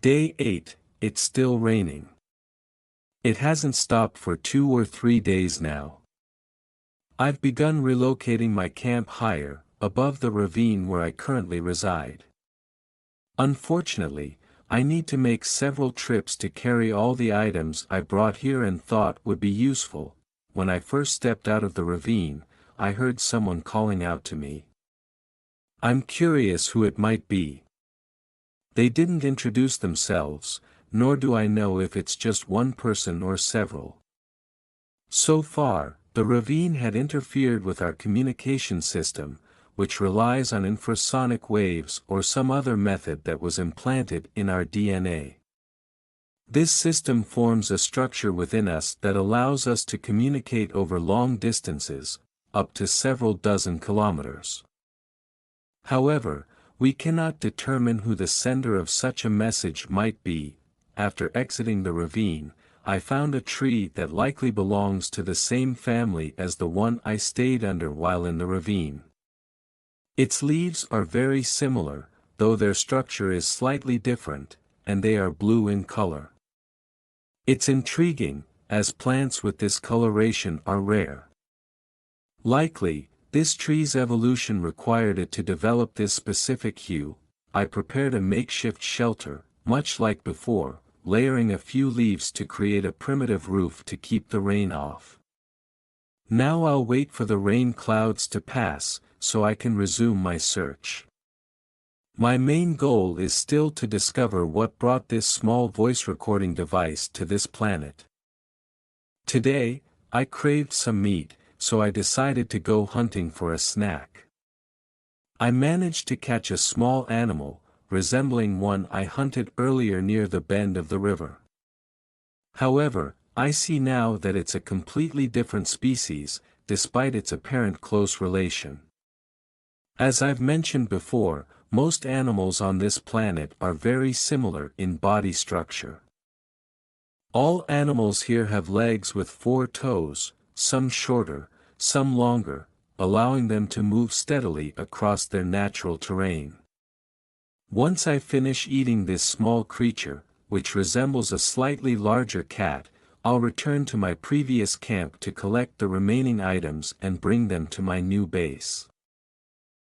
Day 8, it's still raining. It hasn't stopped for 2 or 3 days now. I've begun relocating my camp higher, above the ravine where I currently reside. Unfortunately, I need to make several trips to carry all the items I brought here and thought would be useful. When I first stepped out of the ravine, I heard someone calling out to me. I'm curious who it might be. They didn't introduce themselves, nor do I know if it's just one person or several. So far, the ravine had interfered with our communication system, which relies on infrasonic waves or some other method that was implanted in our DNA. This system forms a structure within us that allows us to communicate over long distances, up to several dozen kilometers. However, we cannot determine who the sender of such a message might be. After exiting the ravine, I found a tree that likely belongs to the same family as the one I stayed under while in the ravine. Its leaves are very similar, though their structure is slightly different, and they are blue in color. It's intriguing, as plants with this coloration are rare. Likely, this tree's evolution required it to develop this specific hue. I prepared a makeshift shelter, much like before, layering a few leaves to create a primitive roof to keep the rain off. Now I'll wait for the rain clouds to pass, so I can resume my search. My main goal is still to discover what brought this small voice recording device to this planet. Today, I craved some meat, so I decided to go hunting for a snack. I managed to catch a small animal, resembling one I hunted earlier near the bend of the river. However, I see now that it's a completely different species, despite its apparent close relation. As I've mentioned before, most animals on this planet are very similar in body structure. All animals here have legs with 4 toes, some shorter, some longer, allowing them to move steadily across their natural terrain. Once I finish eating this small creature, which resembles a slightly larger cat, I'll return to my previous camp to collect the remaining items and bring them to my new base.